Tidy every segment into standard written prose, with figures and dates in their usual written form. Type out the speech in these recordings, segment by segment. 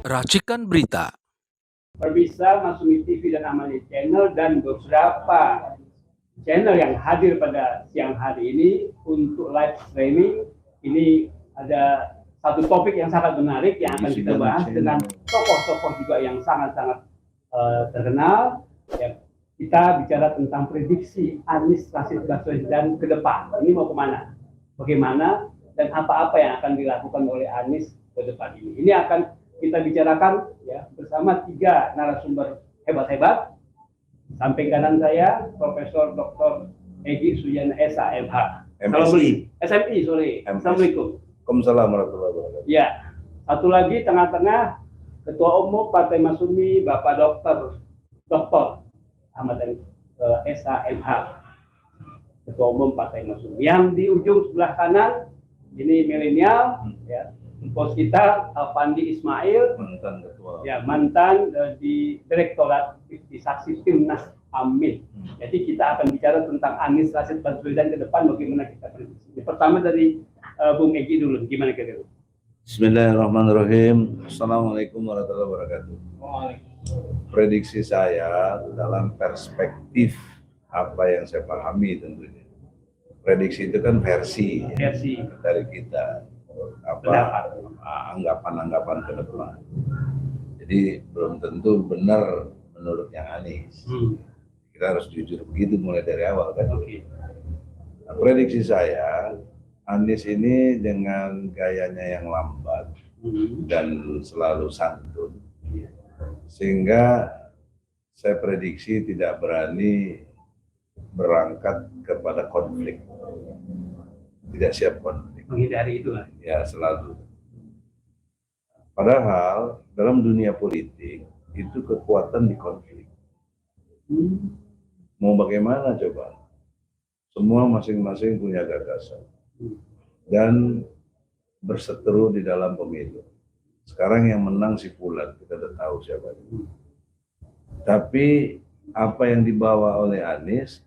Racikan Berita. Pemirsa Masumi TV dan Amani Channel dan beberapa channel yang hadir pada siang hari ini untuk live streaming. Ini ada satu topik yang sangat menarik yang akan kita bahas dengan tokoh-tokoh juga yang sangat-sangat terkenal. Ya, kita bicara tentang prediksi Anies Rashid Baswedan ke depan. Ini mau kemana? Bagaimana dan apa-apa yang akan dilakukan oleh Anies ke depan ini. Ini akan kita bicarakan ya bersama tiga narasumber hebat-hebat. Samping kanan saya Profesor Dr. Egy Sujana SH MH. SMI. Assalamualaikum. Waalaikumsalam warahmatullahi wabarakatuh. Ya, satu lagi tengah-tengah Ketua Umum Partai Masumi Bapak Dr. Ahmad SH MH. Ketua Umum Partai Masumi. Yang di ujung sebelah kanan ini milenial ya. Bos kita Pandi Ismail, mantan ketua. Ya, mantan di Direktorat Aktivitas Timnas Amin. Jadi kita akan bicara tentang Anies Rashid Baswedan ke depan, bagaimana kita prediksi. Pertama dari Bung Egy dulu, gimana kira-kira? Bismillahirrahmanirrahim. Assalamualaikum warahmatullahi wabarakatuh. Prediksi saya dalam perspektif apa yang saya pahami tentunya. Prediksi itu kan versi dari kita. Anggapan-anggapan ke depan. Jadi belum tentu benar menurut yang Anies. Kita harus jujur begitu mulai dari awal kan. Nah, prediksi saya Anies ini dengan gayanya yang lambat dan selalu santun, sehingga saya prediksi tidak berani berangkat kepada konflik, tidak siap konflik. Menghindari itu lah. Ya, selalu. Padahal dalam dunia politik itu kekuatan di konflik. Mau bagaimana coba? Semua masing-masing punya gagasan dan berseteru di dalam pemilu. Sekarang yang menang si Fulan, kita sudah tahu siapa itu. Tapi apa yang dibawa oleh Anies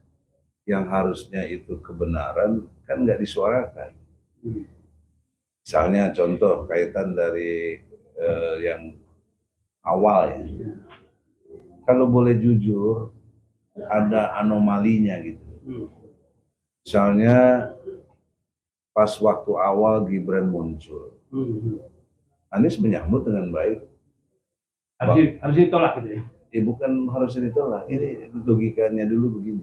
yang harusnya itu kebenaran kan nggak disuarakan. Misalnya contoh kaitan dari yang awal ya, kalau boleh jujur ada anomalinya gitu. Misalnya pas waktu awal Gibran muncul, Anies menyambut dengan baik. Harus ditolak gitu ya? Bukan harus ditolak, ini logikanya dulu begini.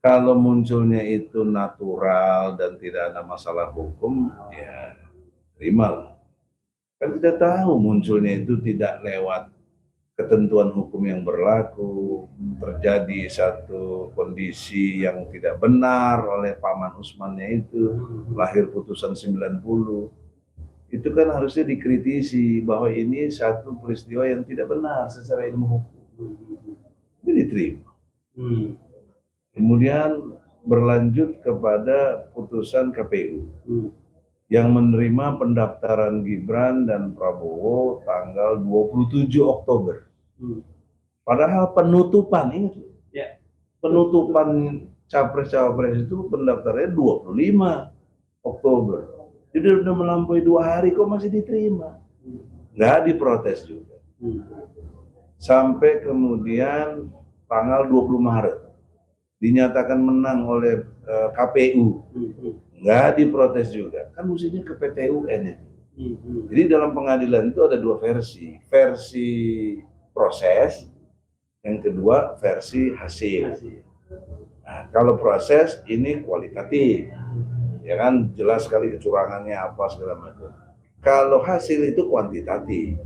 Kalau munculnya itu natural dan tidak ada masalah hukum, ya terimalah. Kan kita tahu munculnya itu tidak lewat ketentuan hukum yang berlaku, terjadi satu kondisi yang tidak benar oleh Paman Usmannya itu, lahir putusan 90. Itu kan harusnya dikritisi bahwa ini satu peristiwa yang tidak benar secara ilmu hukum. Ini diterima. Kemudian berlanjut kepada putusan KPU yang menerima pendaftaran Gibran dan Prabowo tanggal 27 Oktober. Padahal penutupan ini, penutupan capres-cawapres itu pendaftarannya 25 Oktober. Jadi udah melampaui 2 hari kok masih diterima. Nggak diprotes juga. Sampai kemudian tanggal 20 Maret. Dinyatakan menang oleh KPU, nggak diprotes juga, kan mestinya ke PT UN itu. Jadi dalam pengadilan itu ada 2 versi, versi proses, yang kedua versi hasil. Nah, kalau proses ini kualitatif, ya kan jelas sekali kecurangannya apa segala macam. Kalau hasil itu kuantitatif,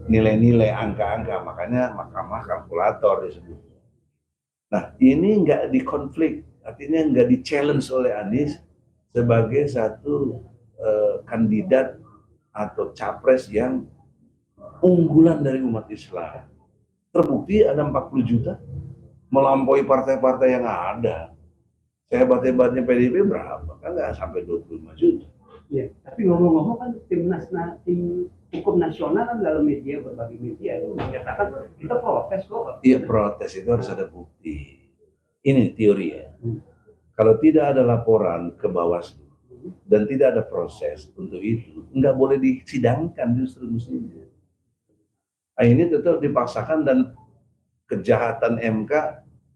nilai-nilai, angka-angka, makanya mahkamah kalkulator disebut. Nah, ini nggak dikonflik, artinya nggak di-challenge oleh Anies sebagai satu kandidat atau capres yang unggulan dari umat Islam. Terbukti ada 40 juta, melampaui partai-partai yang ada. Sehebat-hebatnya PDIP berapa? Kan nggak sampai 25 juta. Ya, tapi ngomong-ngomong kan tim hukum nasional kan dalam media, berbagai media itu menyatakan kita protes kok. Iya, protes itu harus ada bukti. Ini teori ya. Kalau tidak ada laporan ke Bawaslu dan tidak ada proses untuk itu, nggak boleh disidangkan justru mestinya. Nah, ini tetap dipaksakan dan kejahatan MK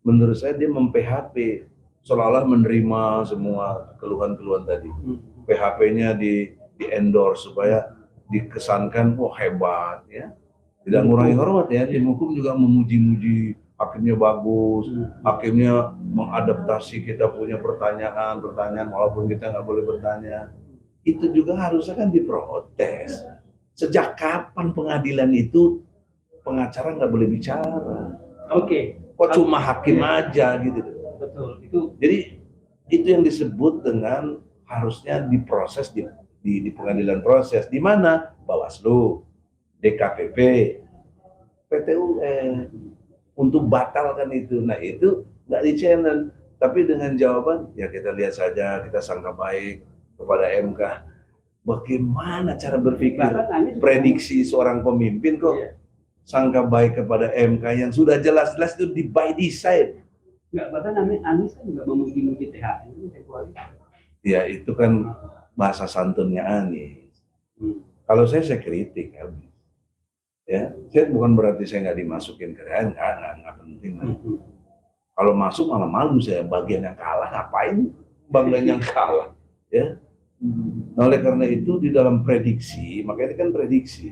menurut saya dia mem-PHP, seolah-olah menerima semua keluhan-keluhan tadi. PHP-nya di endorse supaya dikesankan wah hebat ya. Tidak mengurangi hormat ya, tim hukum juga memuji-muji hakimnya bagus, hakimnya mengadaptasi kita punya pertanyaan walaupun kita nggak boleh bertanya. Itu juga harusnya kan diprotes. Sejak kapan pengadilan itu pengacara nggak boleh bicara? Oke. Kok cuma hakim aja gitu? Betul. Itu. Jadi itu yang disebut dengan harusnya diproses di pengadilan proses, di mana Bawaslu, DKPP, PT UN untuk batalkan itu. Nah itu nggak di channel, tapi dengan jawaban ya kita lihat saja, kita sangka baik kepada MK. Bagaimana cara berpikir prediksi seorang pemimpin kok sangka baik kepada MK yang sudah jelas-jelas itu di by design. Nggak, bahkan Anies kan juga memuji-muji THR. Ya itu kan bahasa santunnya Anies. Kalau saya kritik ya, saya bukan berarti saya nggak dimasukin ke nggak penting. Kalau masuk malah malu saya, bagian yang kalah ngapain bagian yang kalah ya. Nah, oleh karena itu di dalam prediksi, makanya kan prediksi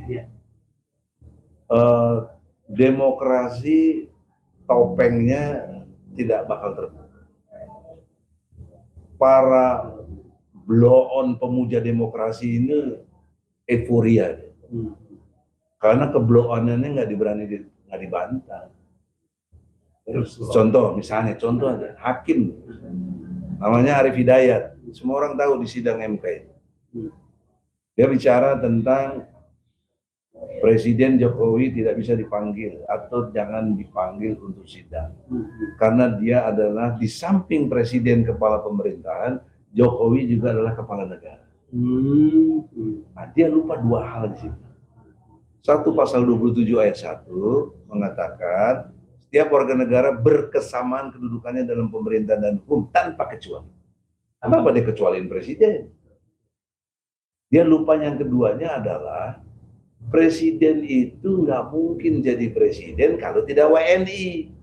demokrasi topengnya tidak bakal terbuka. Para blow-on pemuja demokrasi ini euforia. Karena keblow-onannya nggak dibantah. Terus misalnya contoh ada hakim namanya Arif Hidayat, semua orang tahu di sidang MK itu. Dia bicara tentang Presiden Jokowi tidak bisa dipanggil atau jangan dipanggil untuk sidang. Karena dia adalah di samping Presiden kepala pemerintahan, Jokowi juga adalah kepala negara. Nah, dia lupa dua hal di situ. Satu, pasal 27 ayat 1 mengatakan setiap warga negara berkesamaan kedudukannya dalam pemerintahan dan hukum tanpa kecuali. Kenapa dia kecualiin presiden? Dia lupa yang keduanya adalah presiden itu nggak mungkin jadi presiden kalau tidak WNI.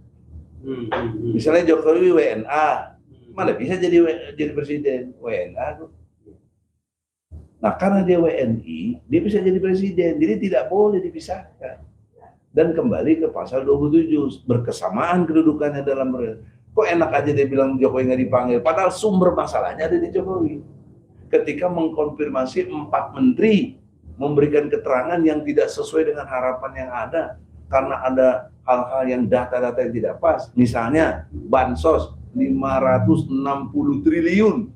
Misalnya Jokowi WNA, mana bisa jadi presiden? WNA tuh. Nah, karena dia WNI, dia bisa jadi presiden, jadi tidak boleh dipisahkan. Dan kembali ke pasal 27, berkesamaan kedudukannya dalam kok enak aja dia bilang Jokowi nggak dipanggil, padahal sumber masalahnya ada di Jokowi. Ketika mengkonfirmasi 4 menteri memberikan keterangan yang tidak sesuai dengan harapan yang ada, karena ada hal-hal yang data-data yang tidak pas. Misalnya bansos 560 triliun,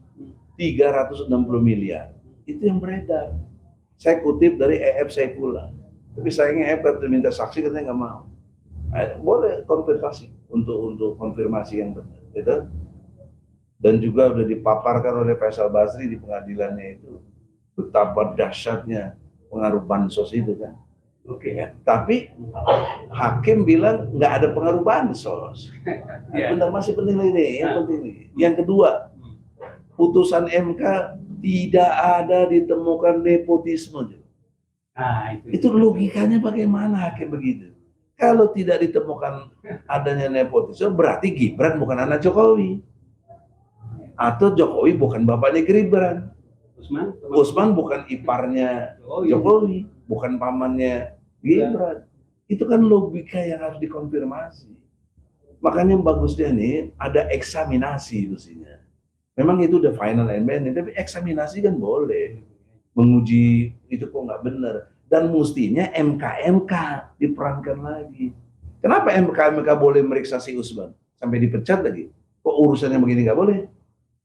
360 miliar. Itu yang beredar. Saya kutip dari EF Saifullah. Tapi sayangnya EF minta saksi, katanya nggak mau. Boleh konfirmasi untuk konfirmasi yang benar, gitu. Dan juga sudah dipaparkan oleh Faisal Basri di pengadilannya itu betapa dahsyatnya pengaruh bansos itu kan. Oke ya. Tapi hakim bilang nggak ada pengaruh bansos. Bentar, masih penting ini, yang penting ini. Yang kedua, putusan MK tidak ada ditemukan nepotisme. Itu logikanya bagaimana hakim begitu? Kalau tidak ditemukan adanya nepotisme, berarti Gibran bukan anak Jokowi. Atau Jokowi bukan bapaknya Gibran. Usman bukan iparnya Jokowi, bukan pamannya Gibran. Itu kan logika yang harus dikonfirmasi. Makanya yang bagusnya nih ada eksaminasi mestinya. Memang itu udah final and binding, tapi eksaminasi kan boleh menguji itu kok nggak benar. Dan mestinya MK diperankan lagi. Kenapa MK boleh meriksa si Usman sampai dipecat lagi? Kok urusannya begini nggak boleh?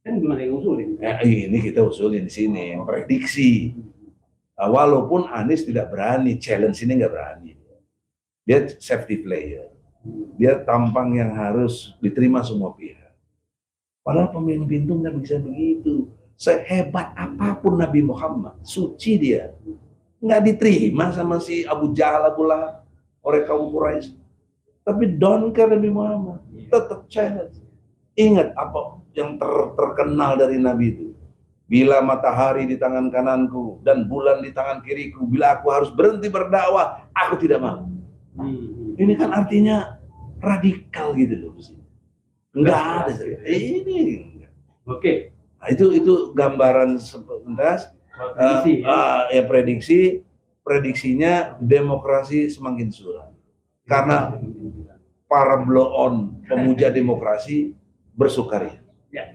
Kan gimana yang usulin? Ini kita usulin di sini, prediksi. Walaupun Anies tidak berani, challenge ini nggak berani. Dia safety player. Dia tampang yang harus diterima semua pihak. Padahal pemimpin itu nggak bisa begitu. Sehebat apapun Nabi Muhammad, suci dia, nggak diterima sama si Abu Jahal, Abu Lahab, oleh kaum Quraisy. Tapi don't care Nabi Muhammad, tetap challenge. Ingat apa yang terkenal dari Nabi itu. Bila matahari di tangan kananku dan bulan di tangan kiriku, bila aku harus berhenti berdakwah, aku tidak mau. Ini kan artinya radikal gitu loh. Enggak ada. Ini. Oke. Nah, itu gambaran sebentar. Prediksinya demokrasi semakin suram. Karena para blow-on pemuja demokrasi bersukaria. Ya,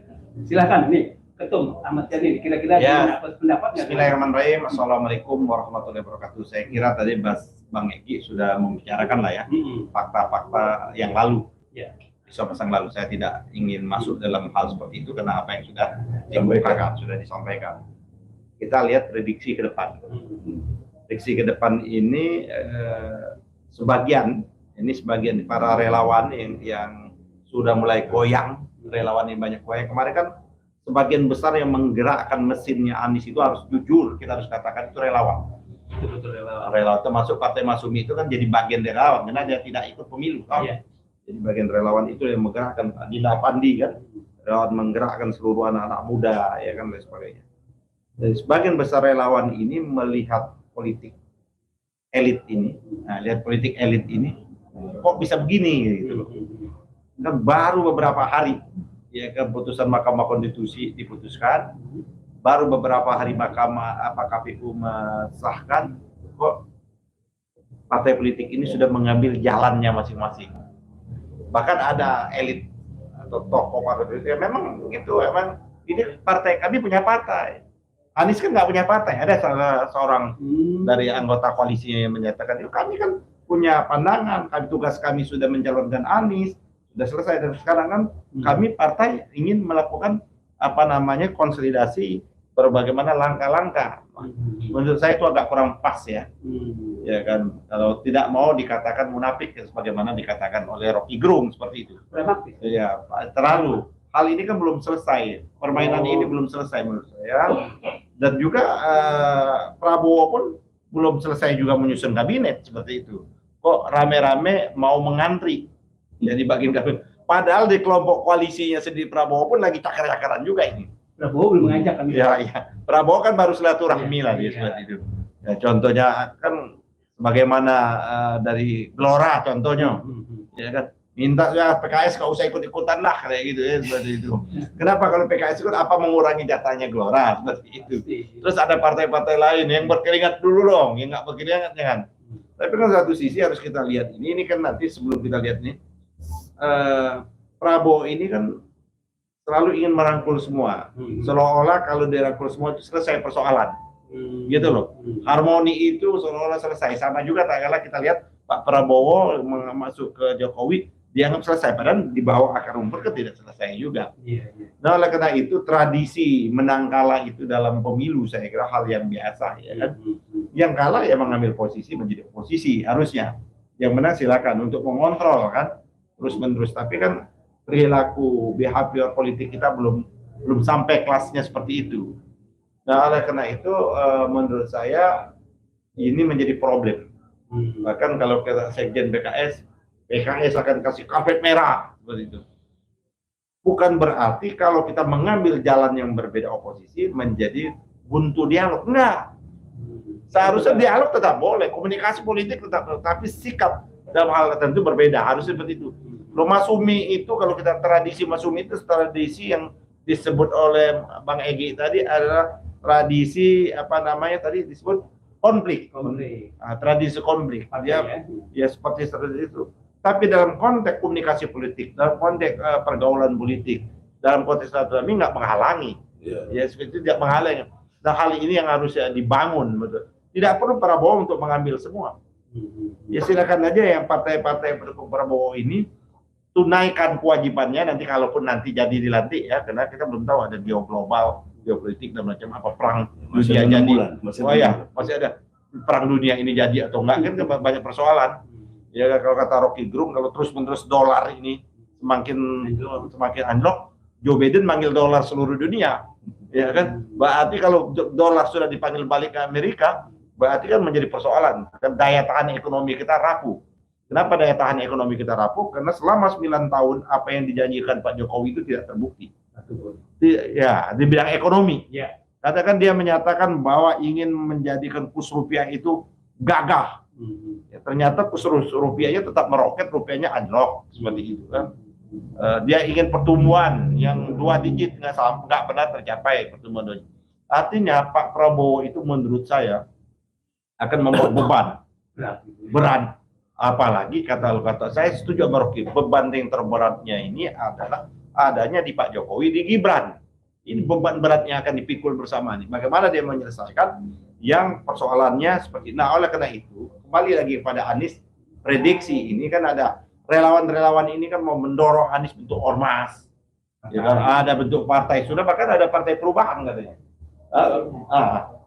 silakan nih. Ketum Ahmad Yani, kira-kira ya, pendapatnya? Bismillahirrahmanirrahim. Assalamualaikum warahmatullahi wabarakatuh. Saya kira tadi Bang Egi sudah membicarakan lah ya fakta-fakta yang lalu, isu pasang lalu. Saya tidak ingin masuk dalam hal seperti itu karena apa yang sudah dikemukakan, sudah disampaikan. Kita lihat prediksi ke depan. Prediksi ke depan ini sebagian para relawan yang sudah mulai goyang, relawan yang banyak goyang. Kemarin kan sebagian besar yang menggerakkan mesinnya Anies itu harus jujur, kita harus katakan itu relawan. Betul relawan. Termasuk Partai Masyumi itu kan jadi bagian relawan karena dia tidak ikut pemilu. Jadi bagian relawan itu yang menggerakkan Dinda Pandi kan, relawan menggerakkan seluruh anak-anak muda ya kan dan sebagainya. Dan sebagian besar relawan ini melihat politik elit ini, lihat politik elit ini kok bisa begini gitu loh. Kan baru beberapa hari ya keputusan Mahkamah Konstitusi diputuskan, baru beberapa hari KPU mensahkan, kok partai politik ini sudah mengambil jalannya masing-masing. Bahkan ada elit atau tokoh partai politik, memang gitu, memang ini partai, kami punya partai. Anies kan nggak punya partai, ada seorang dari anggota koalisinya yang menyatakan, kami kan punya pandangan, tugas kami sudah mencalonkan Anies, sudah selesai, dan sekarang kan kami partai ingin melakukan konsolidasi berbagaimana langkah-langkah. Menurut saya itu agak kurang pas ya. Ya kan, kalau tidak mau dikatakan munafik sebagaimana dikatakan oleh Rocky Gerung seperti itu. Ya, terlalu. Hal ini kan belum selesai. Permainan ini belum selesai menurut saya. Dan juga Prabowo pun belum selesai juga menyusun kabinet seperti itu. Kok rame-rame mau mengantri jadi bagian kabinet. Padahal di kelompok koalisinya sendiri Prabowo pun lagi cakar-cakaran juga ini. Prabowo belum mengajak kan? Ya. Prabowo kan baru silaturahmi lah dia seperti itu. Ya, contohnya kan bagaimana dari Gelora contohnya, ya kan minta ya PKS nggak usah ikut-ikutan lah kayak gitu ya seperti itu. Kenapa kalau PKS ikut apa mengurangi jatahnya Gelora seperti itu? Terus ada partai-partai lain yang berkeringat dulu dong, yang nggak berkeringat jangan. Tapi kan satu sisi harus kita lihat ini kan nanti sebelum kita lihat ini. Prabowo ini kan selalu ingin merangkul semua, seolah-olah kalau dirangkul semua itu selesai persoalan, gitu loh. Harmoni itu seolah-olah selesai. Sama juga tak kalah kita lihat Pak Prabowo masuk ke Jokowi dianggap selesai, padahal di bawah akar rumput kan tidak selesai juga. Nah, oleh karena itu tradisi menang kalah itu dalam pemilu saya kira hal yang biasa ya kan. Yang kalah ya mengambil posisi menjadi oposisi harusnya. Yang menang silakan untuk mengontrol kan terus-menerus, tapi kan perilaku behavior politik kita belum sampai kelasnya seperti itu. Nah, oleh karena itu menurut saya ini menjadi problem. Bahkan kalau kita sekjen PKS akan kasih karpet merah seperti itu. Bukan berarti kalau kita mengambil jalan yang berbeda oposisi menjadi buntu dialog, enggak. Seharusnya dialog tetap boleh, komunikasi politik tetap, tapi sikap dalam hal tertentu berbeda, harusnya seperti itu. Masyumi itu kalau kita tradisi Masyumi itu tradisi yang disebut oleh Bang Egi tadi adalah tradisi tadi disebut konflik. Tradisi konflik. Ya seperti itu. Tapi dalam konteks komunikasi politik, dalam konteks pergaulan politik, dalam konteks silaturahmi nggak menghalangi. Ya seperti itu tidak menghalangi. Nah hal ini yang harusnya dibangun, betul. Tidak perlu Prabowo untuk mengambil semua. Ya silakan aja yang partai-partai pendukung Prabowo ini tunaikan kewajibannya nanti kalaupun nanti jadi dilantik ya, karena kita belum tahu ada geopolitik dan macam apa perang dunia jadi. Masih ada perang dunia ini jadi atau enggak kan banyak persoalan. Ya kalau kata Rocky Gerung, kalau terus-menerus dolar ini semakin anjlok, Joe Biden manggil dolar seluruh dunia. Ya kan? Berarti kalau dolar sudah dipanggil balik ke Amerika, berarti kan menjadi persoalan. Daya tahan ekonomi kita rapuh. Kenapa daya tahan ekonomi kita rapuh? Karena selama 9 tahun apa yang dijanjikan Pak Jokowi itu tidak terbukti. Ya, di bidang ekonomi. Katakan dia menyatakan bahwa ingin menjadikan kurs rupiah itu gagah. Ya, ternyata kurs rupiahnya tetap meroket, rupiahnya anjlok seperti itu kan. Dia ingin pertumbuhan yang 2 digit nggak pernah tercapai pertumbuhan. Artinya Pak Prabowo itu menurut saya akan membawa beban berat. Apalagi kata saya setuju sama Rocky, beban yang terberatnya ini adalah adanya di Pak Jokowi, di Gibran. Ini beban beratnya akan dipikul bersama nih. Bagaimana dia menyelesaikan yang persoalannya seperti. Nah, oleh karena itu kembali lagi pada Anies, prediksi ini kan ada relawan-relawan ini kan mau mendorong Anies bentuk ormas, ya kan, ada bentuk partai, sudah bahkan ada partai perubahan katanya,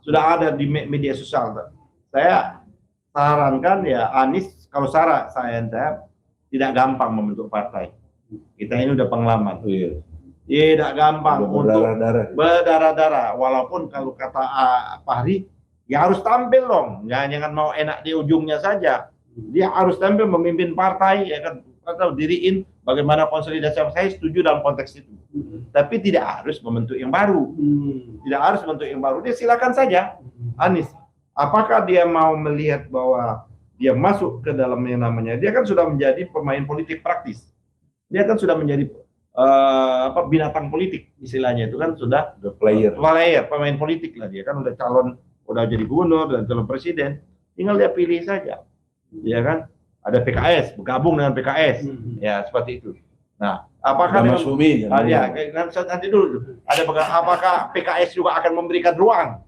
sudah ada di media sosial. Saya sarankan ya Anies, kalau saya tidak gampang membentuk partai. Kita ini udah pengalaman. Tidak gampang untuk berdarah-darah. Walaupun kalau kata Fahri, ya harus tampil dong. Jangan mau enak di ujungnya saja. Dia harus tampil memimpin partai, ya kan, atau diriin bagaimana konsolidasi. Saya setuju dalam konteks itu. Tapi tidak harus membentuk yang baru. Tidak harus membentuk yang baru. Dia silakan saja. Anies, apakah dia mau melihat bahwa dia masuk ke dalam yang namanya, dia kan sudah menjadi pemain politik praktis. Dia kan sudah menjadi binatang politik istilahnya, itu kan sudah player, pemain politik lah, dia kan udah calon, udah jadi gubernur dan calon presiden, tinggal dia pilih saja, ya kan. Ada PKS bergabung dengan PKS, ya seperti itu. Nah, apakah Masumi? Nanti dulu ada apakah PKS juga akan memberikan ruang?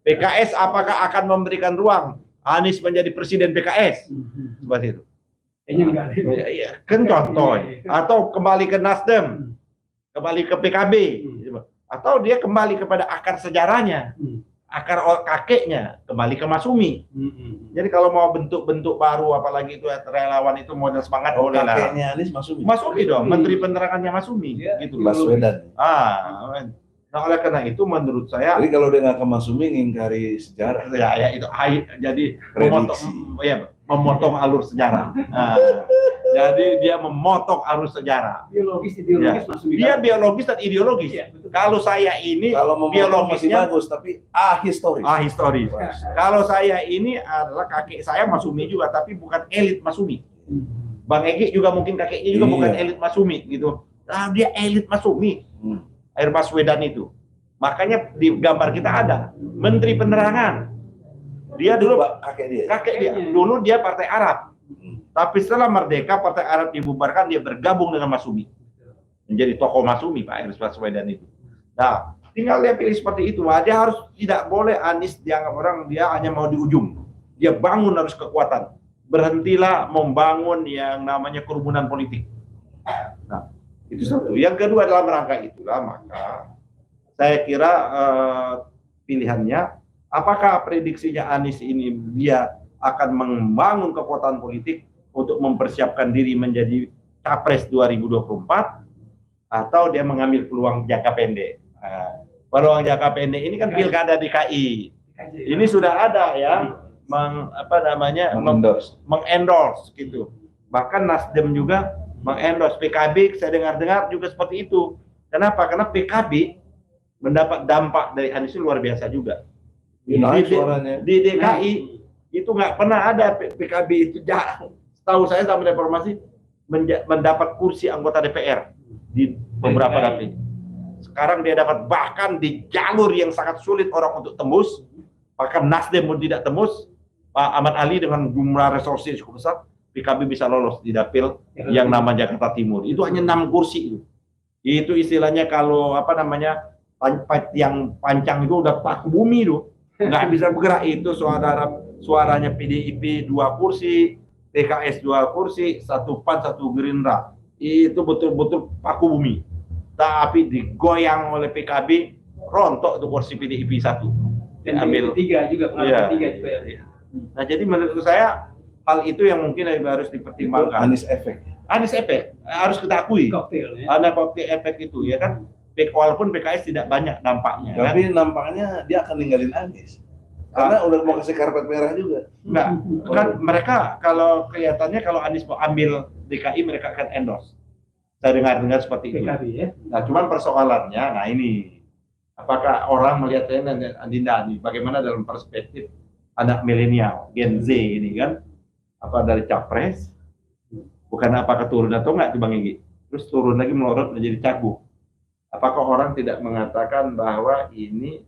PKS apakah akan memberikan ruang Anies menjadi presiden PKS? Seperti itu. Ya, kan contoh, atau kembali ke Nasdem, kembali ke PKB, atau dia kembali kepada akar sejarahnya, akar kakeknya, kembali ke Masumi. Jadi kalau mau bentuk-bentuk baru, apalagi itu relawan itu model semangat, kakeknya Anies Masumi dong, Menteri Penerangannya Masumi, gitu. Baswedan. Nah, oleh karena itu menurut saya, jadi kalau dia nggak ke Masumi ngingkari sejarah, ya itu jadi memotong alur sejarah. Jadi dia memotong alur sejarah. Biologis Masumi. Dia biologis dan ideologis. Ya, kalau saya ini biologisnya bagus, tapi historis. Historis. Kalau saya ini adalah kakek saya Masumi juga, tapi bukan elit Masumi. Bang Egy juga mungkin kakeknya juga bukan elit Masumi gitu. Dia elit Masumi. Air Baswedan itu. Makanya di gambar kita ada Menteri Penerangan. Dia dulu kakek dia. Dulu dia Partai Arab. Tapi setelah merdeka Partai Arab dibubarkan, dia bergabung dengan Masumi. Menjadi tokoh Masumi Pak Air Baswedan itu. Nah, tinggal dia pilih seperti itu. Dia harus tidak boleh Anies dianggap orang dia hanya mau di ujung. Dia bangun harus kekuatan. Berhentilah membangun yang namanya kerumunan politik. Nah, itu satu. Yang kedua dalam rangka itulah maka saya kira pilihannya, apakah prediksinya Anies ini dia akan membangun kekuatan politik untuk mempersiapkan diri menjadi capres 2024, atau dia mengambil peluang jangka pendek. Peluang jangka pendek ini kan pilkada DKI. Ini sudah ada yang mengendorse gitu. Bahkan Nasdem juga mengendorse, PKB saya dengar-dengar juga seperti itu. Kenapa? Karena PKB mendapat dampak dari Anies luar biasa juga. Di DKI itu nggak pernah ada PKB itu, setahu saya sama reformasi mendapat kursi anggota DPR di beberapa dapil. Sekarang dia dapat, bahkan di jalur yang sangat sulit orang untuk tembus, bahkan Nasdem pun tidak tembus, Pak Ahmad Ali dengan jumlah resources cukup besar, PKB bisa lolos di dapil yang nama Jakarta Timur. Itu hanya 6 kursi itu istilahnya kalau yang pancang itu udah paku bumi itu, nggak bisa bergerak. Itu suaranya PDIP 2 kursi, PKS 2 kursi, 1 PAN 1 Gerindra. Itu betul-betul paku bumi. Tapi digoyang oleh PKB, rontok itu kursi PDIP 1. Diambil 3 juga, pengaruh 3 juga. Nah, jadi menurut saya hal itu yang mungkin harus dipertimbangkan. Anies efek harus kita akui. Ada koktail efek itu, ya kan. Walaupun PKS tidak banyak dampaknya. Tapi nampaknya dia akan ninggalin Anies. Karena udah mau kasih karpet merah juga. Enggak, kan mereka kalau kelihatannya kalau Anies mau ambil DKI mereka akan endorse. Saya dengar seperti itu. PKB, ya. Nah, cuman persoalannya, nah ini apakah orang melihatnya Adinda, bagaimana dalam perspektif anak milenial, Gen Z ini kan, apa dari capres, bukan apa keturun atau enggak tuh Bang Egy, terus turun lagi melorot menjadi cagup. Apakah orang tidak mengatakan bahwa ini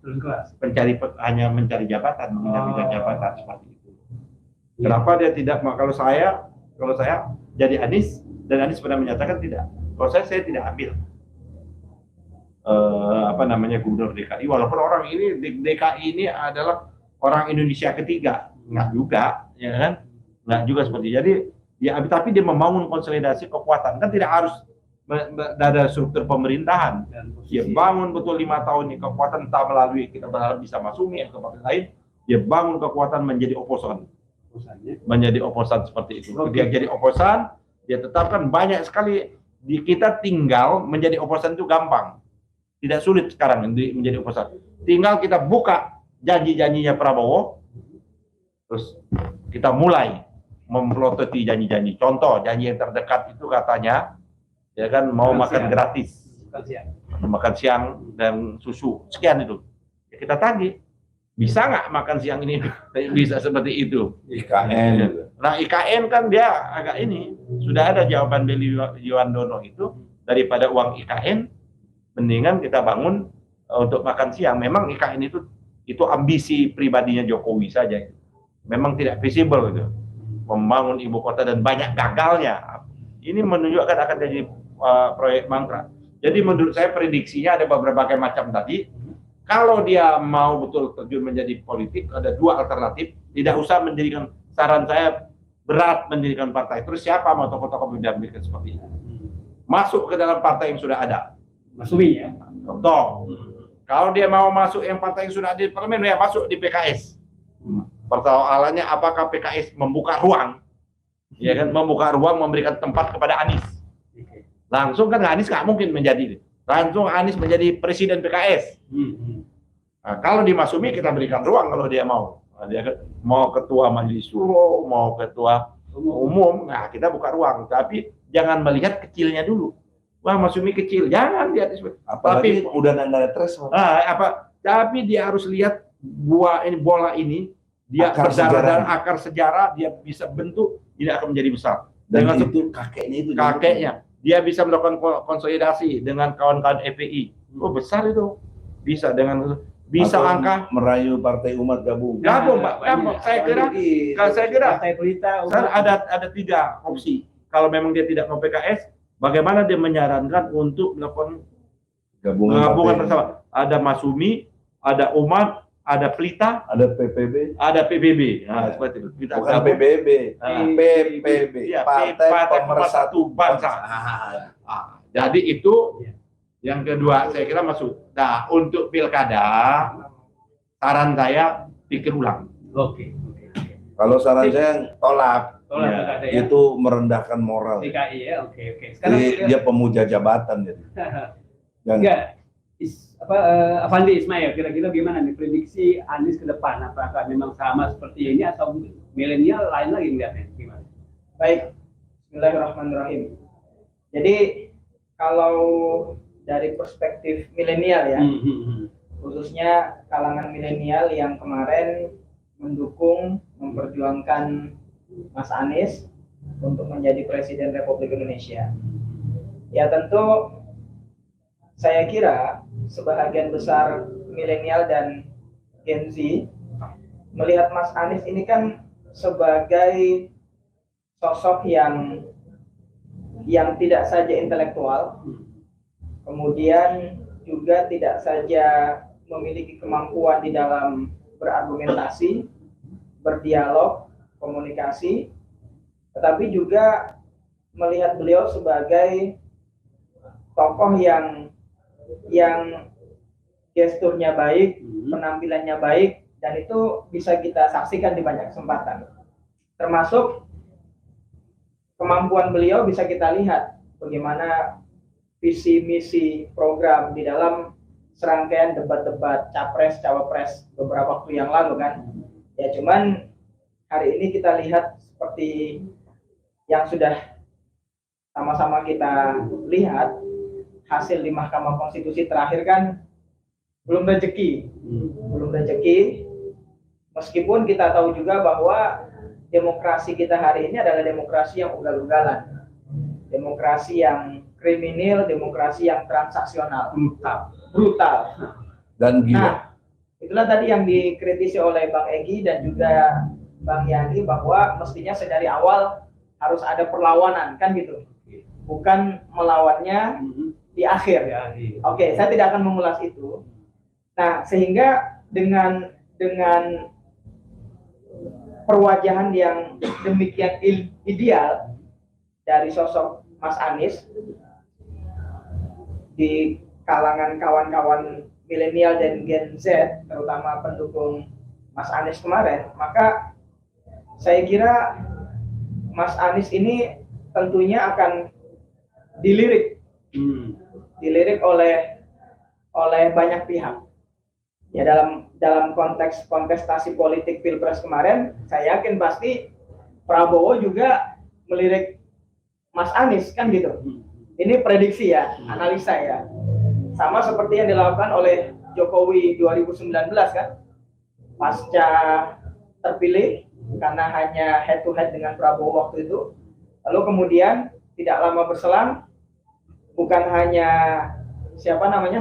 hanya mencari jabatan, mengincar jabatan seperti itu? Kenapa dia tidak? Kalau saya jadi Anies, dan Anies pernah menyatakan tidak. Kalau saya tidak ambil gubernur DKI, walaupun orang ini DKI ini adalah orang Indonesia ketiga, nggak juga, ya kan? Nggak juga seperti jadi. Ya, tapi dia membangun konsolidasi kekuatan, kan tidak harus ada struktur pemerintahan. Dia bangun betul 5 tahun ini kekuatan, entah melalui kita berharap bisa Masyumi atau tempat lain. Dia bangun kekuatan menjadi oposan, seperti itu. Dia jadi oposan, dia tetapkan banyak sekali. Kita tinggal menjadi oposan itu gampang, tidak sulit sekarang menjadi oposan. Tinggal kita buka janji-janjinya Prabowo, terus kita mulai memplototi janji-janji. Contoh, janji yang terdekat itu katanya, ya kan, mau makan gratis, makan siang dan susu, sekian itu. Ya, kita tagih, bisa nggak makan siang ini? Bisa seperti itu. IKN. Nah, IKN kan dia agak ini, sudah ada jawaban Beli Yuwandono itu, daripada uang IKN, mendingan kita bangun untuk makan siang. Memang IKN itu ambisi pribadinya Jokowi saja. Memang tidak visible gitu. Membangun ibu kota dan banyak gagalnya. Ini menunjukkan akan jadi proyek mangkrak. Jadi menurut saya prediksinya ada berbagai macam tadi. Kalau dia mau betul terjun menjadi politik, ada 2 alternatif. Tidak usah mendirikan, saran saya berat mendirikan partai. Terus siapa mau tokoh-tokoh mendampingi seperti ini? Masuk ke dalam partai yang sudah ada. Masyumi ya. Contoh, kalau dia mau masuk yang partai yang sudah ada di parlemen, ya masuk di PKS. Persoalannya apakah PKS membuka ruang, ya kan, membuka ruang memberikan tempat kepada Anies. Langsung kan Anies nggak mungkin menjadi, langsung Anies menjadi presiden PKS. Nah, kalau di Masyumi kita berikan ruang kalau dia mau. Nah, dia mau ketua majelis suro, mau ketua umum, nah kita buka ruang. Tapi jangan melihat kecilnya dulu. Wah, Masyumi kecil, jangan lihat. Apalagi tapi udah nggak ada threshold. Tapi dia harus lihat bola ini. Dia akar sejarah, dia bisa bentuk, tidak akan menjadi besar. Dan dengan itu kakeknya dia bisa melakukan konsolidasi dengan kawan-kawan FPI. Oh, besar itu. Bisa atau angka merayu Partai Umat gabung. Pak. Saya kira Partai Pelita ada 3 opsi. Kalau memang dia tidak mau PKS, bagaimana dia menyarankan untuk melakukan gabungan bersama? Ada Masyumi, ada Umat, ada Pelita, ada PPB, ada PBB. Nah, seperti itu. Bukan PBB, PPB, ya, Partai Pemersatu Bangsa. Jadi itu yang kedua saya kira masuk. Nah, untuk pilkada, saran saya pikir ulang. Oke. Kalau saran saya tolak. Ya. Itu merendahkan moral. DKI ya, oke. Sekarang dia pemuja jabatan jadi. Enggak. Afandi Ismail, kira-kira gimana nih prediksi Anies ke depan? Apakah memang sama seperti ini atau milenial lain lagi melihatnya? Gimana? Baik, Bismillahirrahmanirrahim. Jadi kalau dari perspektif milenial ya, khususnya kalangan milenial yang kemarin mendukung, memperjuangkan Mas Anies untuk menjadi Presiden Republik Indonesia. Ya tentu saya kira sebahagian besar milenial dan Gen Z melihat Mas Anies ini kan sebagai sosok yang tidak saja intelektual, kemudian juga tidak saja memiliki kemampuan di dalam berargumentasi, berdialog, komunikasi, tetapi juga melihat beliau sebagai tokoh yang gesturnya baik, penampilannya baik, dan itu bisa kita saksikan di banyak kesempatan. Termasuk kemampuan beliau bisa kita lihat bagaimana visi misi program di dalam serangkaian debat-debat capres cawapres beberapa waktu yang lalu kan. Ya cuman hari ini kita lihat seperti yang sudah sama-sama kita lihat, hasil di Mahkamah Konstitusi terakhir kan belum rezeki, Meskipun kita tahu juga bahwa demokrasi kita hari ini adalah demokrasi yang ugal-ugalan, demokrasi yang kriminal, demokrasi yang transaksional, brutal. Dan gila. Nah, itulah tadi yang dikritisi oleh Bang Egy dan juga Bang Yani, bahwa mestinya sedari awal harus ada perlawanan, kan gitu. Bukan melawannya di akhir. Oke, saya tidak akan mengulas itu. Nah, sehingga dengan perwajahan yang demikian ideal dari sosok Mas Anies di kalangan kawan-kawan milenial dan Gen Z, terutama pendukung Mas Anies kemarin, maka saya kira Mas Anies ini tentunya akan dilirik oleh banyak pihak. Ya, dalam konteks kontestasi politik Pilpres kemarin, saya yakin pasti Prabowo juga melirik Mas Anies, kan gitu. Ini prediksi ya, analisa ya. Sama seperti yang dilakukan oleh Jokowi 2019 kan, pasca terpilih karena hanya head to head dengan Prabowo waktu itu. Lalu kemudian tidak lama berselang, bukan hanya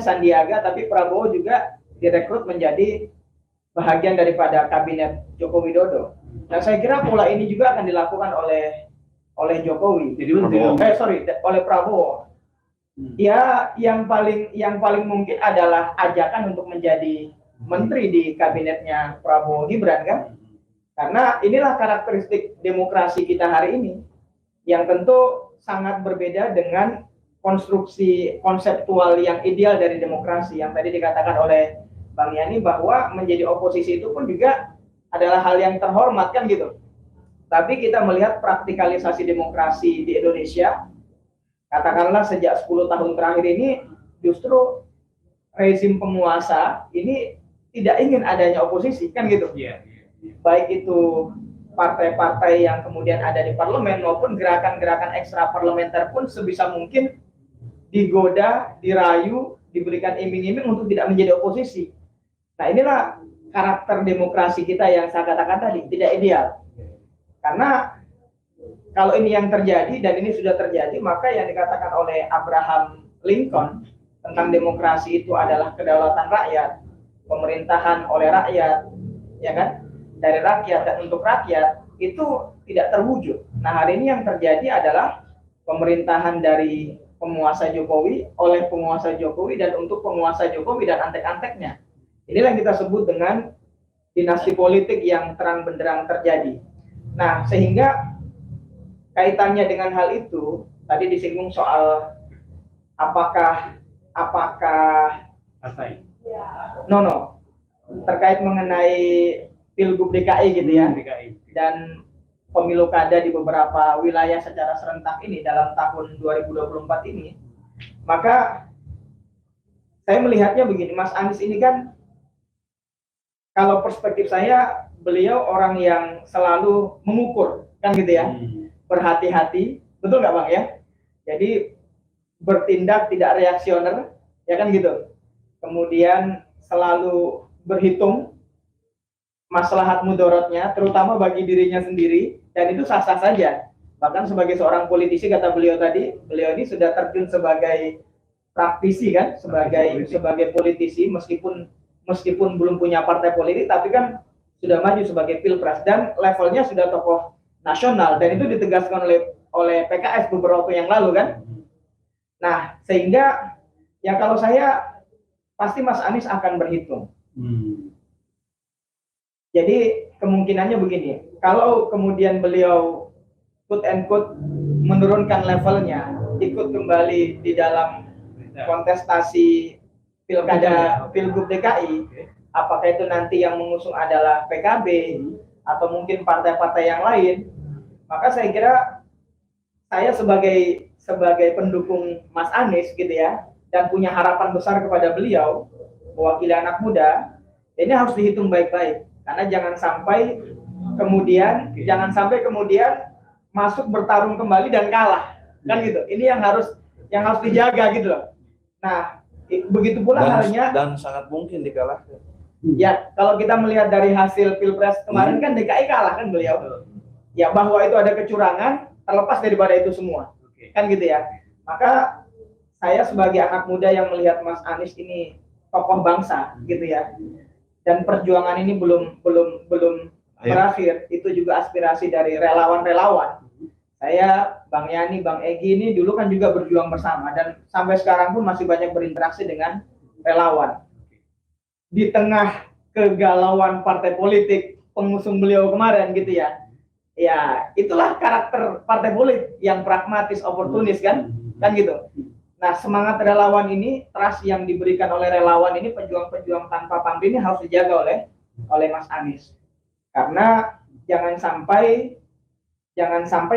Sandiaga, tapi Prabowo juga direkrut menjadi bahagian daripada kabinet Joko Widodo. Nah, saya kira pola ini juga akan dilakukan oleh Jokowi. Oleh Prabowo. Ya, yang paling mungkin adalah ajakan untuk menjadi menteri di kabinetnya Prabowo Gibran kan? Karena inilah karakteristik demokrasi kita hari ini, yang tentu sangat berbeda dengan konstruksi konseptual yang ideal dari demokrasi yang tadi dikatakan oleh Bang Yani, bahwa menjadi oposisi itu pun juga adalah hal yang terhormat, kan gitu. Tapi kita melihat praktikalisasi demokrasi di Indonesia, katakanlah sejak 10 tahun terakhir ini, justru rezim penguasa ini tidak ingin adanya oposisi, kan gitu. Baik itu partai-partai yang kemudian ada di parlemen maupun gerakan-gerakan ekstra parlementer pun sebisa mungkin digoda, dirayu, diberikan iming-iming untuk tidak menjadi oposisi. Nah, inilah karakter demokrasi kita yang saya katakan tadi, tidak ideal. Karena kalau ini yang terjadi dan ini sudah terjadi, maka yang dikatakan oleh Abraham Lincoln tentang demokrasi itu adalah kedaulatan rakyat, pemerintahan oleh rakyat, ya kan, dari rakyat dan untuk rakyat, itu tidak terwujud. Nah, hari ini yang terjadi adalah pemerintahan dari penguasa Jokowi oleh penguasa Jokowi dan untuk penguasa Jokowi dan antek-anteknya. Inilah yang kita sebut dengan dinasti politik yang terang benderang terjadi. Nah, sehingga kaitannya dengan hal itu, tadi disinggung soal apakah terkait mengenai Pilgub DKI gitu ya, dan pemilu kada di beberapa wilayah secara serentak ini dalam tahun 2024 ini, maka saya melihatnya begini, Mas Anies ini kan, kalau perspektif saya, beliau orang yang selalu mengukur, kan gitu ya, berhati-hati, betul nggak Bang ya? Jadi bertindak tidak reaksioner, ya kan gitu. Kemudian selalu berhitung maslahat mudorotnya, terutama bagi dirinya sendiri, dan itu sah-sah saja. Bahkan sebagai seorang politisi, kata beliau tadi, beliau ini sudah terjun sebagai praktisi kan, sebagai politisi, meskipun belum punya partai politik, tapi kan sudah maju sebagai pilpres dan levelnya sudah tokoh nasional, dan itu ditegaskan oleh PKS beberapa waktu yang lalu kan. Nah, sehingga ya kalau saya pasti Mas Anies akan berhitung. Jadi kemungkinannya begini, kalau kemudian beliau quote and quote menurunkan levelnya, ikut kembali di dalam kontestasi pilkada Pilgub DKI, apakah itu nanti yang mengusung adalah PKB atau mungkin partai-partai yang lain, maka saya kira saya sebagai pendukung Mas Anies gitu ya, dan punya harapan besar kepada beliau mewakili anak muda, ini harus dihitung baik-baik. Karena jangan sampai kemudian masuk bertarung kembali dan kalah, kan gitu. Ini yang harus dijaga gitu loh. Nah, begitu pula halnya, dan sangat mungkin dikalahkan. Ya, kalau kita melihat dari hasil Pilpres kemarin kan DKI kalah kan beliau. Ya, bahwa itu ada kecurangan, terlepas daripada itu semua. Kan gitu ya. Maka saya sebagai anak muda yang melihat Mas Anies ini tokoh bangsa gitu ya. Dan perjuangan ini belum berakhir. Itu juga aspirasi dari relawan-relawan. Saya, Bang Yani, Bang Egy ini dulu kan juga berjuang bersama dan sampai sekarang pun masih banyak berinteraksi dengan relawan. Di tengah kegalauan partai politik pengusung beliau kemarin gitu ya. Ya, itulah karakter partai politik yang pragmatis, oportunis kan gitu. Nah, semangat relawan ini, trust yang diberikan oleh relawan ini, pejuang-pejuang tanpa pamrih ini harus dijaga oleh Mas Anies. Karena jangan sampai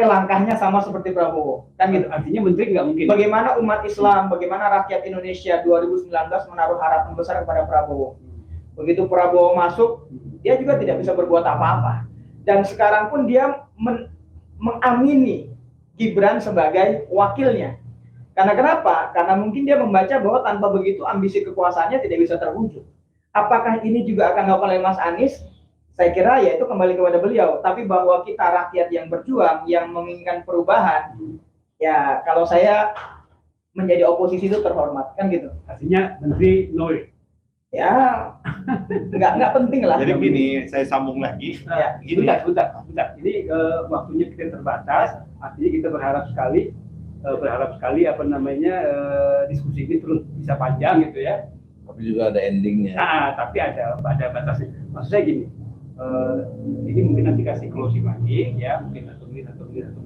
langkahnya sama seperti Prabowo, kan gitu. Artinya menteri nggak mungkin. Bagaimana umat Islam, bagaimana rakyat Indonesia 2019 menaruh harapan besar kepada Prabowo. Begitu Prabowo masuk, dia juga tidak bisa berbuat apa-apa. Dan sekarang pun dia mengamini Gibran sebagai wakilnya. Karena kenapa? Karena mungkin dia membaca bahwa tanpa begitu ambisi kekuasaannya tidak bisa terwujud. Apakah ini juga akan dilakukan oleh Mas Anies? Saya kira ya itu kembali kepada beliau. Tapi bahwa kita rakyat yang berjuang, yang menginginkan perubahan, ya kalau saya menjadi oposisi itu terhormat, kan gitu. Artinya menteri Noy. Ya, nggak penting lah. Jadi gini, saya sambung lagi. Ya, Gini, Bentar. Ini waktunya kita terbatas. Artinya kita berharap sekali diskusi ini terus bisa panjang gitu ya. Tapi juga ada endingnya. Tapi ada batasnya. Maksud saya gini, ini mungkin nanti kasih closing lagi ya, mungkin satu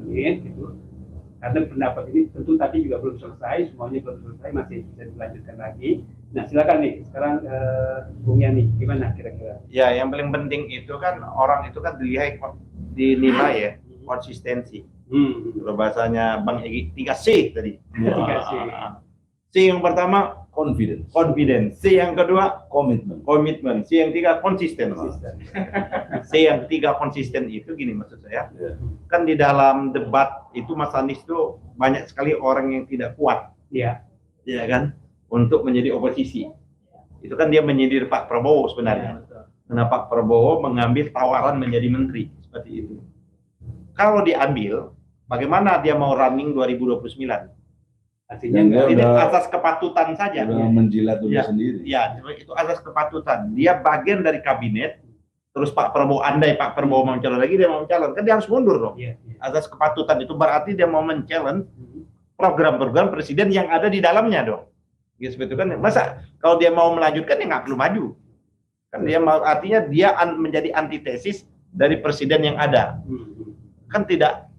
menit gitu. Karena pendapat ini tentu tadi juga belum selesai, semuanya belum selesai, masih bisa dilanjutkan lagi. Nah, silakan nih, sekarang Bung Yani, gimana kira-kira? ya yang paling penting itu kan orang itu kan dinilai ya konsistensi. Kalau bahasanya Bang Egy 3C tadi. 3C. C yang pertama Confidence. C yang kedua Komitmen. C yang tiga konsisten. C yang ketiga konsisten itu gini maksud saya. Kan di dalam debat itu Mas Anies itu banyak sekali orang yang tidak kuat. Iya. Ya kan? Untuk menjadi oposisi. Itu kan dia menyindir Pak Prabowo sebenarnya. Karena Pak Prabowo mengambil tawaran menjadi menteri seperti itu. Kalau diambil, bagaimana dia mau running 2029? Artinya Ini asas kepatutan saja. Udah menjilat dulu Ya, sendiri. Ya, itu asas kepatutan. Dia bagian dari kabinet. Terus Pak Prabowo, andai Pak Prabowo mau mencalon lagi, dia mau mencalon. Kan dia harus mundur dong. Iya. Asas kepatutan itu berarti dia mau mencalon program-program presiden yang ada di dalamnya dong. Gitu seperti itu kan. Masa kalau dia mau melanjutkan ya nggak perlu maju. Kan dia mau, artinya dia menjadi antitesis dari presiden yang ada. Kan tidak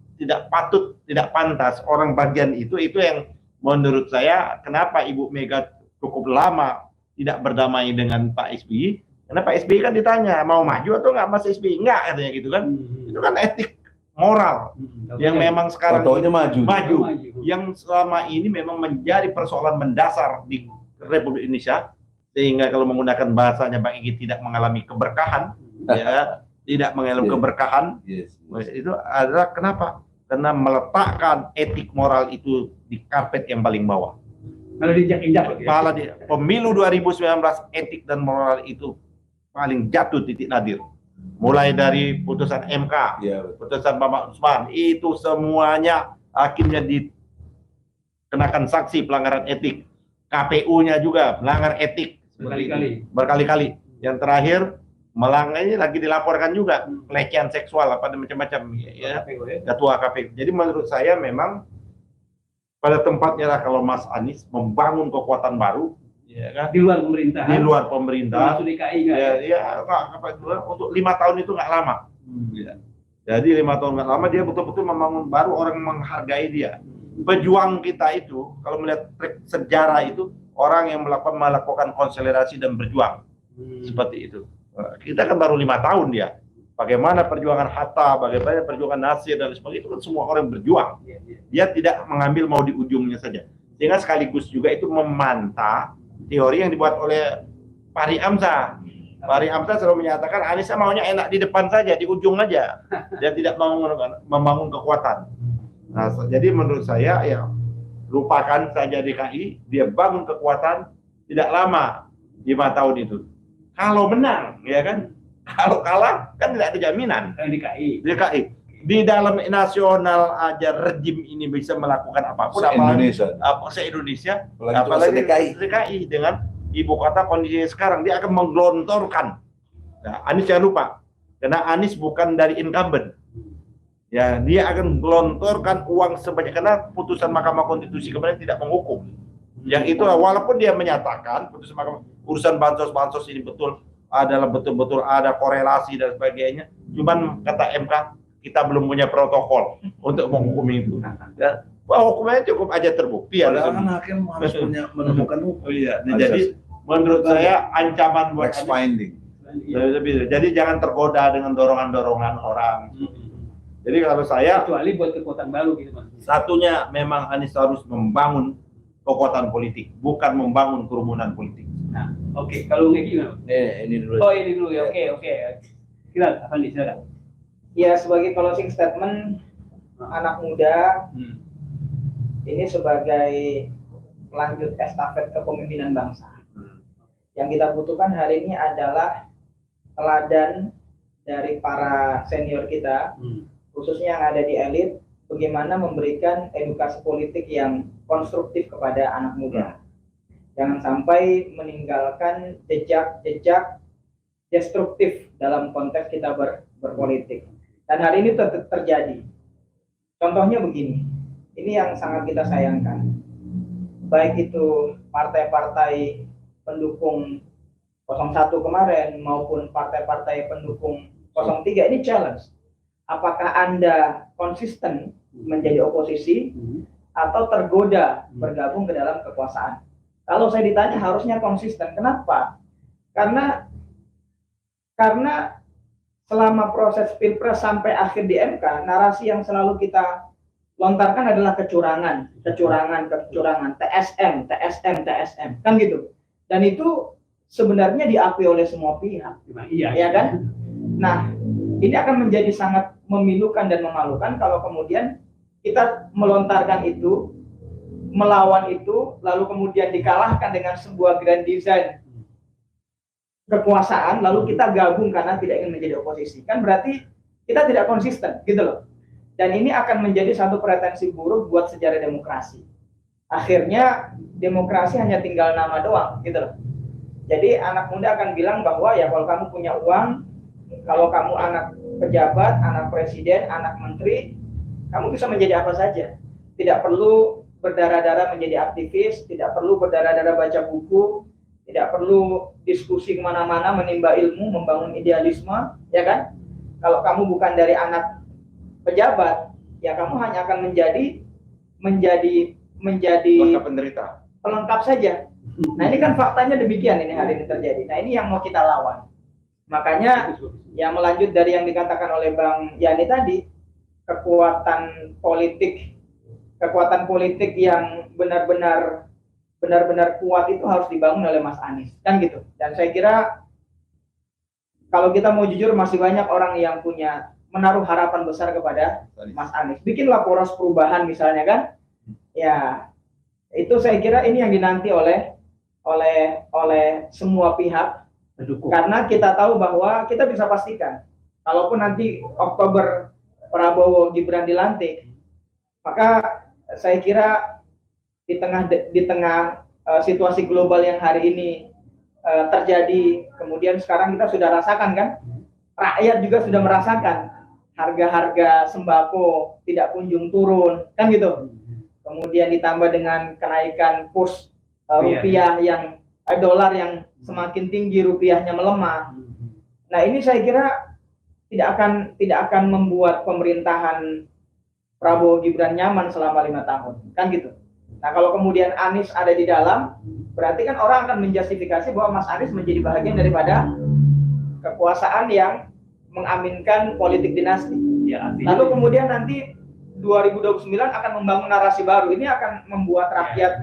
patut, tidak pantas orang bagian itu yang menurut saya kenapa Ibu Mega cukup lama tidak berdamai dengan Pak SBY. Karena Pak SBY kan ditanya mau maju atau nggak Mas SBY, nggak katanya gitu kan. Itu kan etik moral yang memang sekarang maju. Yang selama ini memang menjadi persoalan mendasar di Republik Indonesia, sehingga kalau menggunakan bahasanya Bang Egy tidak mengalami keberkahan, ya tidak mengalami keberkahan. Itu adalah kenapa? Karena meletakkan etik moral itu di karpet yang paling bawah. Malah diinjak-injak. Malah di pemilu 2019 etik dan moral itu paling jatuh titik nadir. Mulai dari putusan MK, putusan Bapak Usman, itu semuanya akhirnya dikenakan sanksi pelanggaran etik. KPU-nya juga melanggar etik berkali-kali. Yang terakhir melanggarnya lagi dilaporkan juga pelecehan seksual apa macam-macam ya, ketua KPU. Jadi menurut saya memang pada tempatnya lah kalau Mas Anies membangun kekuatan baru, ya kan? Di luar pemerintahan. Di luar pemerintahan. DKI untuk 5 tahun itu nggak lama. Ya. Jadi 5 tahun nggak lama dia betul-betul membangun baru, orang menghargai dia. Pejuang kita itu kalau melihat sejarah itu orang yang melakukan konsolidasi dan berjuang seperti itu. Kita kan baru 5 tahun dia. Bagaimana perjuangan Hatta, bagaimana perjuangan Nasir dan sebagainya, itu kan semua orang berjuang. Dia tidak mengambil mau di ujungnya saja. Sehingga sekaligus juga itu memantah teori yang dibuat oleh Fahri Hamzah. Fahri Hamzah selalu menyatakan Anies maunya enak di depan saja, di ujung aja. Dia tidak mau membangun kekuatan. Nah, jadi menurut saya ya lupakan saja DKI, dia bangun kekuatan tidak lama 5 tahun itu. Kalau menang, ya kan? Kalau kalah kan tidak ada jaminan. DKI. DKI di dalam nasional aja rejim ini bisa melakukan apapun, Se-Indonesia. se-Indonesia, Apalagi DKI dengan ibu kota kondisinya sekarang, dia akan menggelontorkan. Nah, Anies jangan lupa, karena Anies bukan dari incumbent. Ya, dia akan gelontorkan uang sebanyak, karena putusan Mahkamah Konstitusi kemarin tidak menghukum. Yang itu walaupun dia menyatakan putusan Mahkamah, urusan bansos ini betul-betul ada korelasi dan sebagainya, cuman kata MK kita belum punya protokol untuk menghukum itu. Ya, hukumnya cukup aja terbukti ya. Padahal kan hakim harus menemukan hukum. Iya, jadi menurut saya ancaman buat Next finding. Jadi jangan tergoda dengan dorongan-dorongan orang. Jadi kalau saya, kecuali buat kekuatan baru gitu Mas. satunya memang Anies harus membangun kekuatan politik, bukan membangun kerumunan politik. Nah, oke. Kalau nggak gimana? Ini dulu. Oh, ini dulu ya. Oke. Silakan, Afandi, silakan. Ya, sebagai closing statement, anak muda ini sebagai lanjut estafet kepemimpinan bangsa. Yang kita butuhkan hari ini adalah teladan dari para senior kita, khususnya yang ada di elit, bagaimana memberikan edukasi politik yang konstruktif kepada anak muda. Jangan sampai meninggalkan jejak-jejak destruktif dalam konteks kita berpolitik. Dan hari ini terjadi. Contohnya begini, ini yang sangat kita sayangkan. Baik itu partai-partai pendukung 01 kemarin maupun partai-partai pendukung 03, ini challenge. Apakah Anda konsisten menjadi oposisi atau tergoda bergabung ke dalam kekuasaan? Kalau saya ditanya harusnya konsisten. Kenapa? Karena selama proses Pilpres sampai akhir di MK, narasi yang selalu kita lontarkan adalah kecurangan, TSM, kan gitu. Dan itu sebenarnya diakui oleh semua pihak, ya kan? Nah, ini akan menjadi sangat memilukan dan memalukan kalau kemudian kita melontarkan itu, melawan itu, lalu kemudian dikalahkan dengan sebuah grand design kekuasaan, lalu kita gabung karena tidak ingin menjadi oposisi. Kan berarti kita tidak konsisten, gitu loh. Dan ini akan menjadi satu pretensi buruk buat sejarah demokrasi. Akhirnya demokrasi hanya tinggal nama doang, gitu loh. Jadi anak muda akan bilang bahwa ya kalau kamu punya uang, kalau kamu anak pejabat, anak presiden, anak menteri, kamu bisa menjadi apa saja. Tidak perlu berdarah-darah menjadi aktivis, tidak perlu berdarah-darah baca buku, tidak perlu diskusi kemana-mana, menimba ilmu, membangun idealisme, ya kan? Kalau kamu bukan dari anak pejabat, ya kamu hanya akan menjadi penderita, pelengkap saja. Nah ini kan faktanya demikian ini hari ini terjadi. Nah ini yang mau kita lawan. Makanya yang melanjut dari yang dikatakan oleh Bang Yani tadi, kekuatan politik yang benar-benar kuat itu harus dibangun oleh Mas Anies, kan gitu. Dan saya kira kalau kita mau jujur masih banyak orang yang menaruh harapan besar kepada Mas Anies. Bikinlah poros perubahan misalnya kan. Ya, itu saya kira ini yang dinanti oleh semua pihak. Karena kita tahu bahwa kita bisa pastikan kalaupun nanti Oktober Prabowo Gibran dilantik, maka saya kira di tengah situasi global yang hari ini terjadi, kemudian sekarang kita sudah rasakan kan, rakyat juga sudah merasakan harga-harga sembako tidak kunjung turun, kan gitu. Kemudian ditambah dengan kenaikan kurs rupiah yang dolar yang semakin tinggi, rupiahnya melemah. Nah ini saya kira tidak akan membuat pemerintahan Prabowo Gibran nyaman selama 5 tahun, kan gitu. Nah kalau kemudian Anies ada di dalam, berarti kan orang akan menjustifikasi bahwa Mas Anies menjadi bagian daripada kekuasaan yang mengaminkan politik dinasti. Ya, lalu kemudian nanti 2029 akan membangun narasi baru. Ini akan membuat rakyat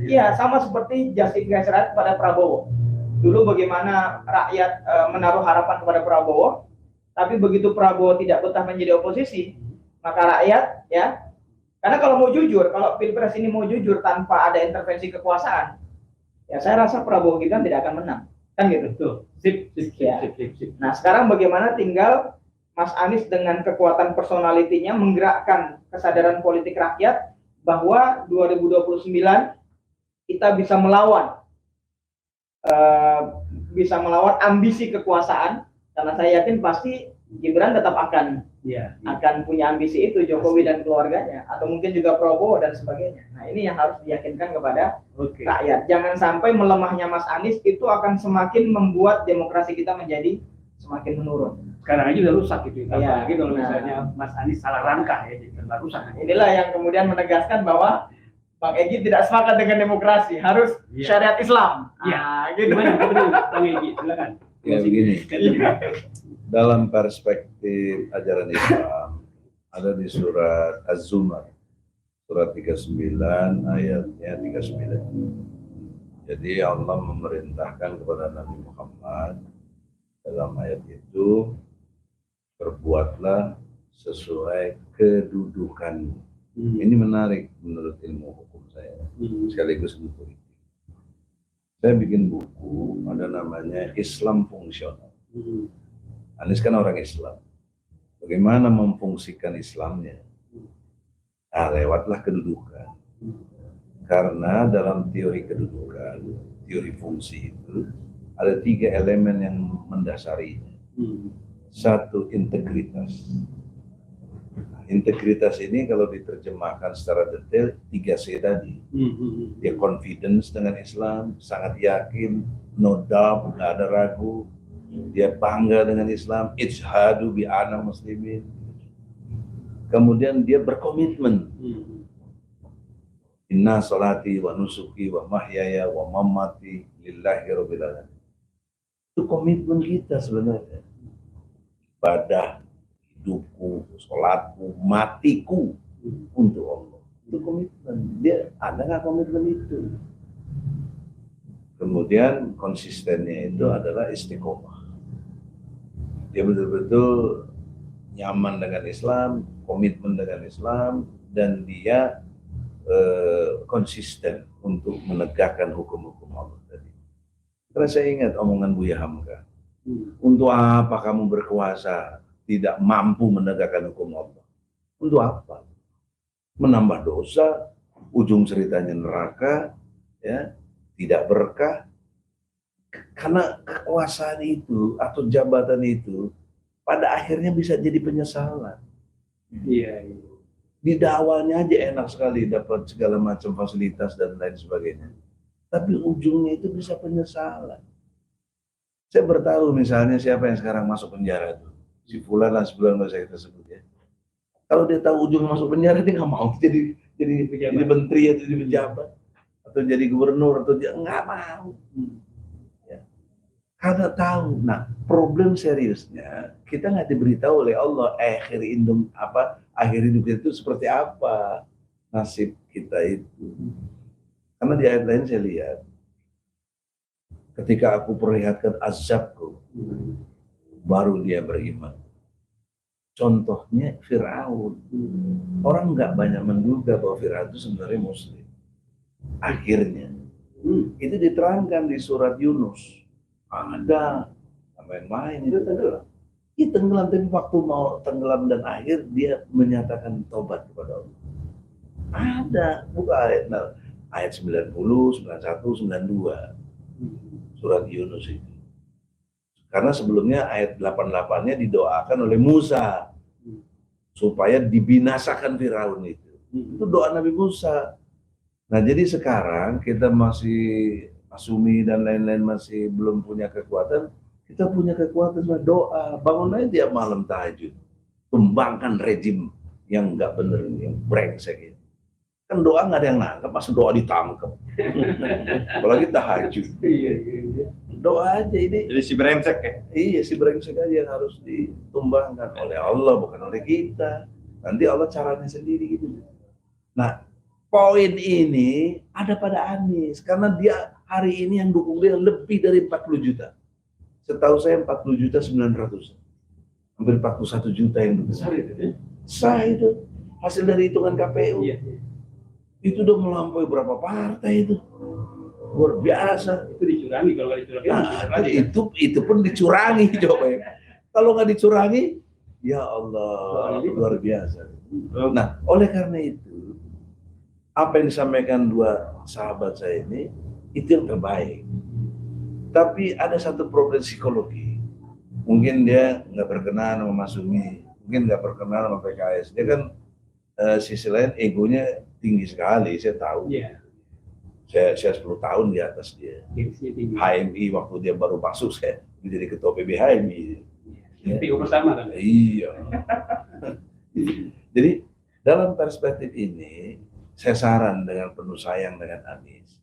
iya sama seperti justifikasi rakyat pada Prabowo. Dulu bagaimana rakyat menaruh harapan kepada Prabowo, tapi begitu Prabowo tidak betah menjadi oposisi, maka rakyat ya, karena kalau mau jujur, kalau Pilpres ini mau jujur tanpa ada intervensi kekuasaan, ya saya rasa Prabowo Gibran tidak akan menang. kan gitu. Betul. Sip. Ya. Nah sekarang bagaimana tinggal Mas Anies dengan kekuatan personalitinya menggerakkan kesadaran politik rakyat bahwa 2029 kita bisa melawan ambisi kekuasaan, karena saya yakin pasti Gibran tetap akan punya ambisi itu, Jokowi dan keluarganya, atau mungkin juga Prabowo dan sebagainya. Nah ini yang harus diyakinkan kepada rakyat. Jangan sampai melemahnya Mas Anies itu akan semakin membuat demokrasi kita menjadi semakin menurun. Sekarang aja udah rusak gitu. Iya. Apalagi kalau misalnya Mas Anies salah langkah ya, jadi tambah rusak. Inilah yang kemudian menegaskan bahwa Bang Egy tidak sepakat dengan demokrasi, harus syariat Islam. Iya. Gitu. Gimana, Bang Egy? Silakan. Ya begini, dalam perspektif ajaran Islam ada di surat Az-Zumar, surat 39 ayatnya 39. Jadi Allah memerintahkan kepada Nabi Muhammad dalam ayat itu, berbuatlah sesuai kedudukanmu. Ini menarik menurut ilmu hukum saya, sekaligus ilmu politik. Saya bikin buku, ada namanya Islam Fungsional. Anies kan orang Islam. Bagaimana memfungsikan Islamnya? Nah, lewatlah kedudukan. Karena dalam teori kedudukan, teori fungsi itu, ada 3 elemen yang mendasarinya. Satu, integritas. Integritas ini kalau diterjemahkan secara detail 3C tadi. Dia confidence dengan Islam, sangat yakin, no doubt, nggak ada ragu. Dia bangga dengan Islam, ijhadu bi ana muslimin. Kemudian dia berkomitmen. Inna salati wa nusuki wa mahyaya wa mamati lillahi rabbil alamin. Itu komitmen kita sebenarnya. Ibadah, hidupku, sholatku, matiku untuk Allah. Itu komitmen. Dia ada nggak komitmen itu? Kemudian konsistennya itu adalah istiqomah. Dia betul-betul nyaman dengan Islam, komitmen dengan Islam, dan dia konsisten untuk menegakkan hukum-hukum Allah tadi. Karena saya ingat omongan Buya Hamka, untuk apa kamu berkuasa tidak mampu menegakkan hukum Allah? Untuk apa? Menambah dosa, ujung ceritanya neraka, ya, tidak berkah. Karena kekuasaan itu atau jabatan itu pada akhirnya bisa jadi penyesalan. Iya. Di dakwahnya aja enak sekali dapat segala macam fasilitas dan lain sebagainya. Tapi ujungnya itu bisa penyesalan. Saya bertahu misalnya siapa yang sekarang masuk penjara itu. Si Fulan dan sebulan nggak saya kita sebut ya. Kalau dia tahu ujung masuk penjara dia nggak mau jadi menteri atau jadi pejabat atau jadi gubernur atau dia nggak mau. Ya. Karena tahu. Nah problem seriusnya kita nggak diberitahu oleh Allah akhir hidup itu seperti apa nasib kita itu. Karena di ayat lain saya lihat ketika aku perlihatkan azabku baru dia beriman. Contohnya Firaun. Orang nggak banyak menduga bahwa Firaun itu sebenarnya Muslim. Akhirnya itu diterangkan di surat Yunus. Ada main-main itu tenggelam. Itu tenggelam, tapi waktu mau tenggelam dan akhir dia menyatakan tobat kepada Allah. Ada, buka ayat 90, 91, 92 surat Yunus itu. Karena sebelumnya ayat 88-nya didoakan oleh Musa supaya dibinasakan Firaun itu. Itu doa Nabi Musa. Nah jadi sekarang kita masih asumi dan lain-lain masih belum punya kekuatan. Kita punya kekuatan doa. Bangun aja tiap malam tahajud. Tumbangkan rejim yang nggak bener ini, yang brengsek ini. Kan doa nggak ada yang nangkep, masa doa ditangkep. Apalagi tahajud. Doa aja ini. Jadi si brengsek ya? Iya, si brengsek aja yang harus ditumbangkan oleh Allah, bukan oleh kita. Nanti Allah caranya sendiri gitu. Nah, poin ini ada pada Anies. Karena dia hari ini yang dukung dia lebih dari 40 juta. Setahu saya 40.900.000. Hampir 41 juta yang dukung. Sah itu. Hasil dari hitungan KPU. Itu udah melampaui berapa partai itu. luar biasa. Itu dicurangi, kalau nggak dicurangi Nah, itu pun dicurangi coba ya. Kalau nggak dicurangi, ya Allah, luar biasa. Nah, oleh karena itu, apa yang disampaikan dua sahabat saya ini, itu yang terbaik. Tapi ada satu problem psikologi. Mungkin dia nggak berkenan sama Mas Umi, mungkin nggak berkenan sama PKS. Dia kan sisi lain egonya tinggi sekali, saya tahu. Iya. Saya 10 tahun di atas dia. HMI waktu dia baru masuk, saya menjadi ketua PB HMI. PU bersama kan? Iya. Jadi dalam perspektif ini, saya saran dengan penuh sayang dengan Anies.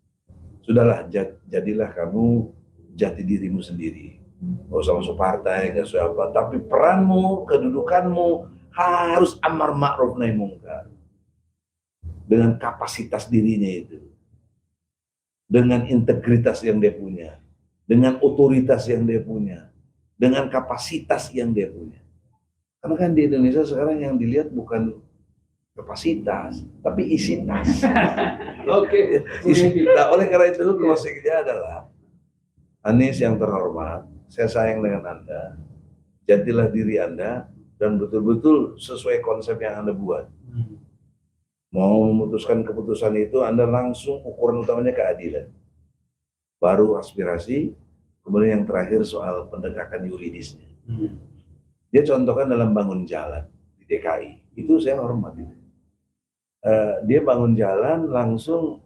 Sudahlah, jadilah kamu jati dirimu sendiri. Gak usah masuk partai, gak usah apa. Tapi peranmu, kedudukanmu harus amar ma'ruf nahi mungkar. Dengan kapasitas dirinya itu. Dengan integritas yang dia punya, dengan otoritas yang dia punya, dengan kapasitas yang dia punya. Karena kan di Indonesia sekarang yang dilihat bukan kapasitas, tapi isi tas. Oke. Nah, oleh karena itu closingnya adalah, Anies yang terhormat, saya sayang dengan Anda, jadilah diri Anda dan betul-betul sesuai konsep yang Anda buat. Mau memutuskan keputusan itu, Anda langsung ukuran utamanya keadilan. Baru aspirasi, kemudian yang terakhir soal pendekatan yuridisnya. Dia contohkan dalam bangun jalan di DKI, itu saya hormat. Dia bangun jalan, langsung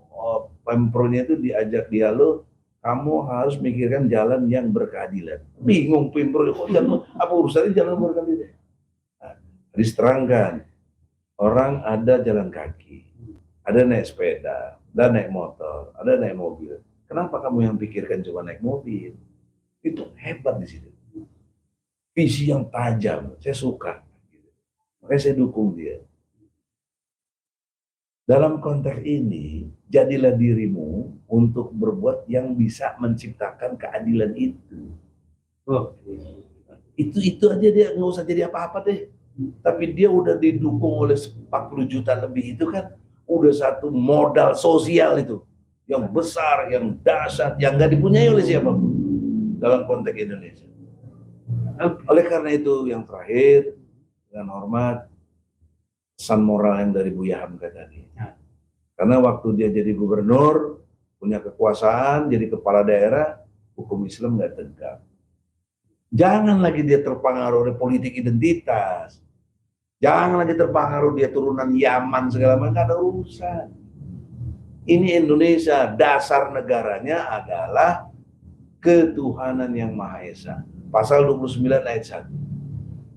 Pempronya itu diajak dialog, kamu harus mikirkan jalan yang berkeadilan. Bingung Pempro, apa urusannya jalan berkeadilan? Nah, diterangkan. Orang ada jalan kaki, ada naik sepeda, ada naik motor, ada naik mobil. Kenapa kamu yang pikirkan cuma naik mobil? Itu hebat di situ. Visi yang tajam, saya suka. Makanya saya dukung dia. Dalam konteks ini, jadilah dirimu untuk berbuat yang bisa menciptakan keadilan itu. Itu aja dia nggak usah jadi apa-apa deh. Tapi dia udah didukung oleh 40 juta lebih itu kan udah satu modal sosial itu yang besar, yang dahsyat, yang nggak dipunyai oleh siapapun dalam konteks Indonesia. Oleh karena itu yang terakhir, dengan hormat, pesan moral yang dari Buya Hamka tadi. Karena waktu dia jadi gubernur, punya kekuasaan, jadi kepala daerah, hukum Islam nggak tegak. Jangan lagi dia terpengaruh oleh politik identitas. Jangan lagi terpengaruh dia turunan Yaman segala macam, nggak ada urusan. Ini Indonesia, dasar negaranya adalah ketuhanan yang Maha Esa. Pasal 29 ayat 1.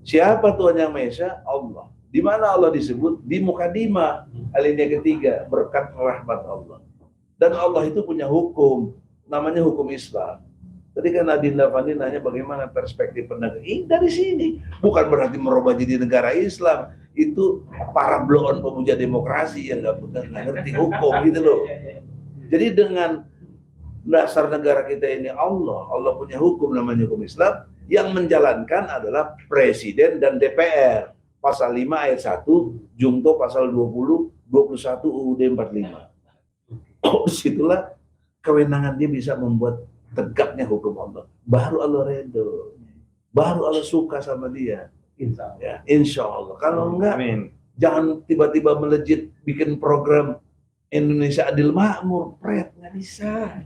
Siapa Tuhan yang Maha Esa? Allah. Di mana Allah disebut? Di Mukadimah, alinea ketiga, berkat rahmat Allah. Dan Allah itu punya hukum, namanya hukum Islam. Tadi kan Adinda Fandi nanya bagaimana perspektif penegak. Dari sini. Bukan berarti merubah jadi negara Islam. Itu para bloon pemuja demokrasi yang nggak ngerti hukum gitu loh. Jadi dengan dasar negara kita ini Allah punya hukum namanya hukum Islam. Yang menjalankan adalah Presiden dan DPR. Pasal 5 ayat 1, Jungto pasal 20, 21 UUD 45. Disitulah kewenangan dia bisa membuat tegaknya hukum Allah. Baru Allah redho. Baru Allah suka sama dia. Insya Allah. Kalau enggak, jangan tiba-tiba melejit bikin program Indonesia Adil Makmur. Nggak bisa.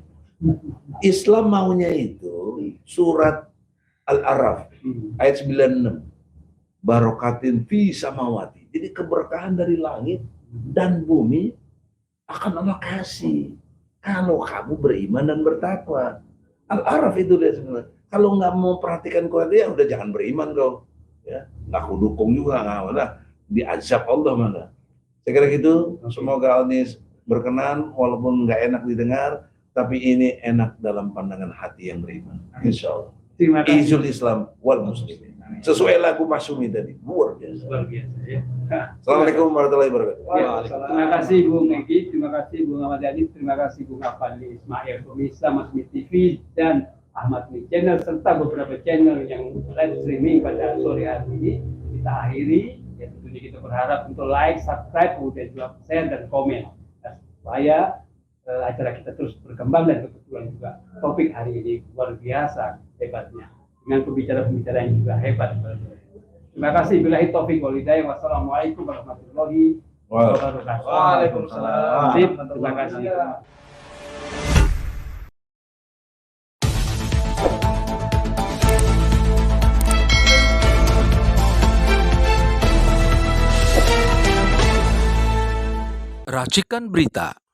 Islam maunya itu surat Al-Araf ayat 96. Barokatin fi samawati. Jadi keberkahan dari langit dan bumi akan Allah kasih. Kalau kamu beriman dan bertakwa. Al-Araf itu dia sebenarnya. Kalau nggak mau perhatikan Quran dia udah jangan beriman kau. Ya, nggak aku dukung juga nggak malah diazab Allah malah. Saya kira gitu. Semoga Anies berkenan walaupun nggak enak didengar, tapi ini enak dalam pandangan hati yang beriman. Insya Allah. Terima kasih. Izul Islam wal Muslimin. Sesuai lagu Mas Sumi tadi. Luar biasa. Luar biasa ya. Assalamualaikum warahmatullahi wabarakatuh. Terima kasih Bung Egi, terima kasih Bung Ahmad Dhani, terima kasih Bung Afandi Ismail, pemirsa Masmi TV dan Ahmad Mi Channel serta beberapa channel yang live streaming pada sore hari ini kita akhiri. Ya tentunya kita berharap untuk like, subscribe, kemudian juga share dan komen. Dan supaya acara kita terus berkembang, dan kebetulan juga topik hari ini luar biasa hebatnya dengan pembicara-pembicara yang juga hebat. Terima kasih. Billahi taufiq wal hidayah. Wassalamualaikum warahmatullahi wabarakatuh. Waalaikumsalam. Sip, terima kasih. Racikan Berita